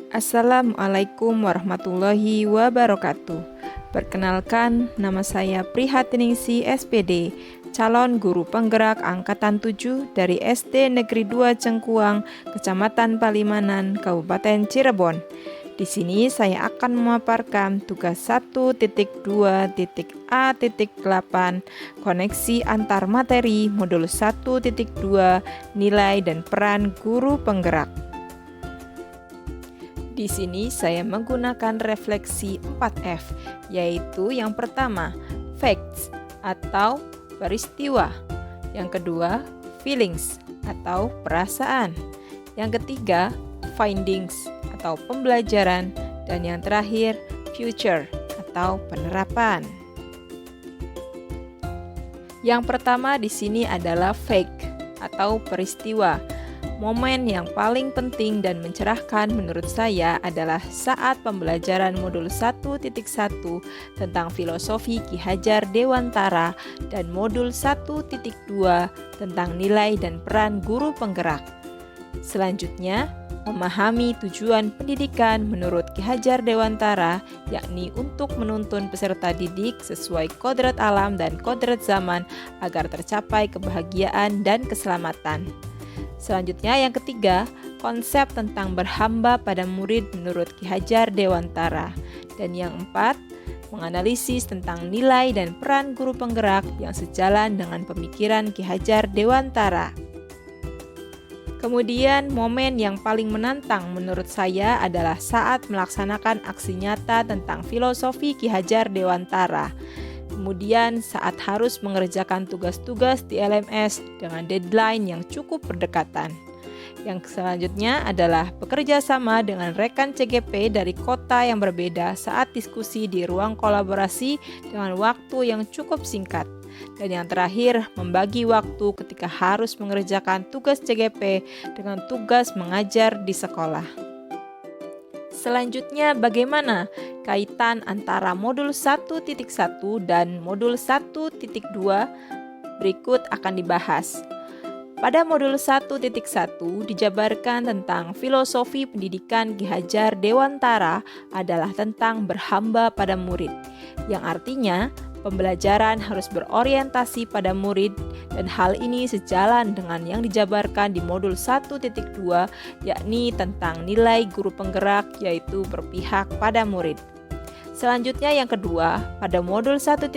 Assalamualaikum warahmatullahi wabarakatuh. Perkenalkan, nama saya Prihatiningsih SPD, calon guru penggerak angkatan 7 dari SD Negeri 2 Cengkuang, Kecamatan Palimanan, Kabupaten Cirebon. Di sini saya akan memaparkan tugas 1.2.A.8 koneksi antar materi modul 1.2 nilai dan peran guru penggerak. Di sini saya menggunakan refleksi 4F, yaitu yang pertama, facts atau peristiwa. Yang kedua, feelings atau perasaan. Yang ketiga, findings atau pembelajaran. Dan yang terakhir, future atau penerapan. Yang pertama di sini adalah fact atau peristiwa. Momen yang paling penting dan mencerahkan menurut saya adalah saat pembelajaran modul 1.1 tentang filosofi Ki Hajar Dewantara dan modul 1.2 tentang nilai dan peran guru penggerak. Selanjutnya, memahami tujuan pendidikan menurut Ki Hajar Dewantara, yakni untuk menuntun peserta didik sesuai kodrat alam dan kodrat zaman agar tercapai kebahagiaan dan keselamatan. Selanjutnya yang ketiga, konsep tentang berhamba pada murid menurut Ki Hajar Dewantara. Dan yang empat, menganalisis tentang nilai dan peran guru penggerak yang sejalan dengan pemikiran Ki Hajar Dewantara. Kemudian momen yang paling menantang menurut saya adalah saat melaksanakan aksi nyata tentang filosofi Ki Hajar Dewantara. Kemudian saat harus mengerjakan tugas-tugas di LMS dengan deadline yang cukup berdekatan. Yang selanjutnya adalah bekerja sama dengan rekan CGP dari kota yang berbeda saat diskusi di ruang kolaborasi dengan waktu yang cukup singkat. Dan yang terakhir, membagi waktu ketika harus mengerjakan tugas CGP dengan tugas mengajar di sekolah. Selanjutnya, bagaimana kaitan antara modul 1.1 dan modul 1.2 berikut akan dibahas. Pada modul 1.1 dijabarkan tentang filosofi pendidikan Ki Hajar Dewantara adalah tentang berhamba pada murid, yang artinya pembelajaran harus berorientasi pada murid dan hal ini sejalan dengan yang dijabarkan di modul 1.2 yakni tentang nilai guru penggerak yaitu berpihak pada murid. Selanjutnya yang kedua, pada modul 1.1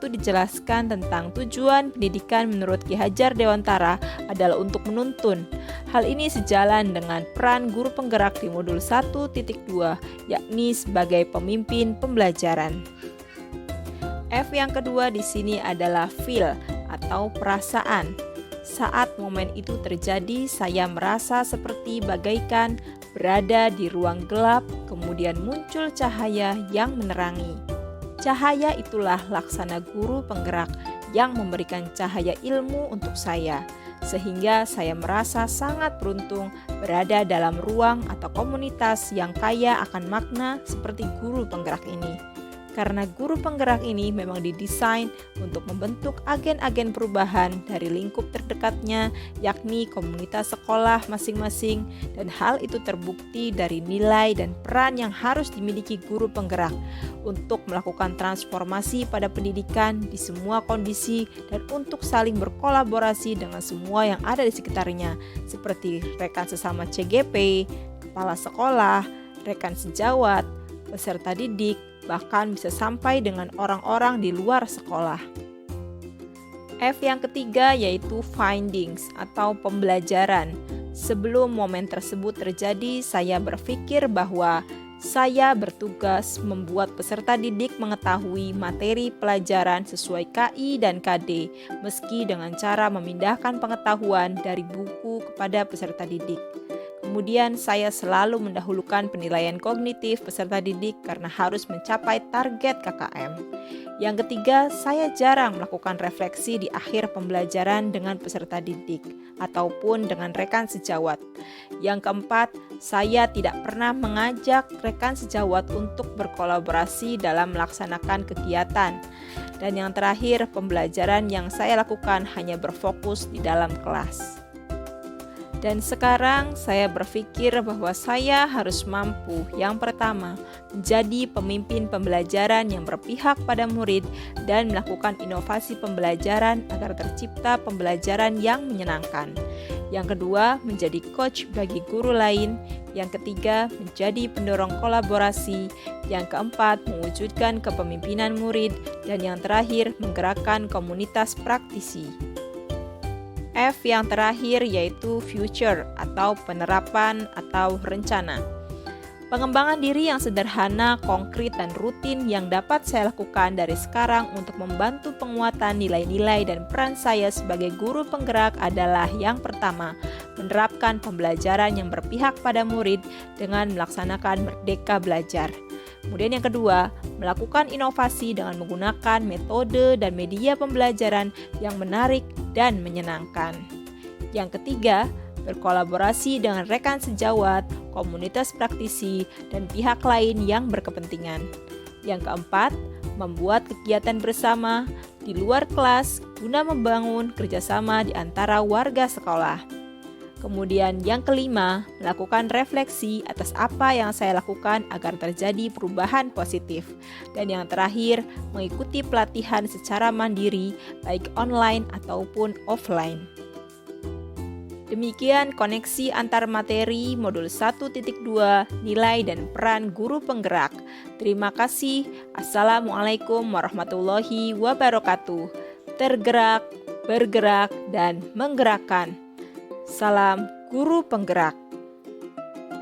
dijelaskan tentang tujuan pendidikan menurut Ki Hajar Dewantara adalah untuk menuntun. Hal ini sejalan dengan peran guru penggerak di modul 1.2 yakni sebagai pemimpin pembelajaran. F yang kedua di sini adalah feel atau perasaan. Saat momen itu terjadi, saya merasa seperti bagaikan berada di ruang gelap, kemudian muncul cahaya yang menerangi. Cahaya itulah laksana guru penggerak yang memberikan cahaya ilmu untuk saya, sehingga saya merasa sangat beruntung berada dalam ruang atau komunitas yang kaya akan makna seperti guru penggerak ini. Karena guru penggerak ini memang didesain untuk membentuk agen-agen perubahan dari lingkup terdekatnya, yakni komunitas sekolah masing-masing, dan hal itu terbukti dari nilai dan peran yang harus dimiliki guru penggerak untuk melakukan transformasi pada pendidikan di semua kondisi dan untuk saling berkolaborasi dengan semua yang ada di sekitarnya, seperti rekan sesama CGP, kepala sekolah, rekan sejawat, peserta didik, bahkan bisa sampai dengan orang-orang di luar sekolah. F yang ketiga yaitu findings atau pembelajaran. Sebelum momen tersebut terjadi, saya berpikir bahwa saya bertugas membuat peserta didik mengetahui materi pelajaran sesuai KI dan KD, meski dengan cara memindahkan pengetahuan dari buku kepada peserta didik. Kemudian saya selalu mendahulukan penilaian kognitif peserta didik karena harus mencapai target KKM. Yang ketiga, saya jarang melakukan refleksi di akhir pembelajaran dengan peserta didik ataupun dengan rekan sejawat. Yang keempat, saya tidak pernah mengajak rekan sejawat untuk berkolaborasi dalam melaksanakan kegiatan. Dan yang terakhir, pembelajaran yang saya lakukan hanya berfokus di dalam kelas. Dan sekarang saya berpikir bahwa saya harus mampu, yang pertama, menjadi pemimpin pembelajaran yang berpihak pada murid dan melakukan inovasi pembelajaran agar tercipta pembelajaran yang menyenangkan. Yang kedua, menjadi coach bagi guru lain. Yang ketiga, menjadi pendorong kolaborasi. Yang keempat, mewujudkan kepemimpinan murid. Dan yang terakhir, menggerakkan komunitas praktisi. F yang terakhir yaitu future atau penerapan atau rencana. Pengembangan diri yang sederhana, konkret, dan rutin yang dapat saya lakukan dari sekarang untuk membantu penguatan nilai-nilai dan peran saya sebagai guru penggerak adalah yang pertama, menerapkan pembelajaran yang berpihak pada murid dengan melaksanakan Merdeka Belajar. Kemudian yang kedua, melakukan inovasi dengan menggunakan metode dan media pembelajaran yang menarik dan menyenangkan. Yang ketiga, berkolaborasi dengan rekan sejawat, komunitas praktisi, dan pihak lain yang berkepentingan. Yang keempat, membuat kegiatan bersama di luar kelas guna membangun kerjasama di antara warga sekolah. Kemudian yang kelima, melakukan refleksi atas apa yang saya lakukan agar terjadi perubahan positif. Dan yang terakhir, mengikuti pelatihan secara mandiri, baik online ataupun offline. Demikian koneksi antar materi modul 1.2 nilai dan peran guru penggerak. Terima kasih. Assalamualaikum warahmatullahi wabarakatuh. Tergerak, bergerak, dan menggerakkan. Salam Guru Penggerak.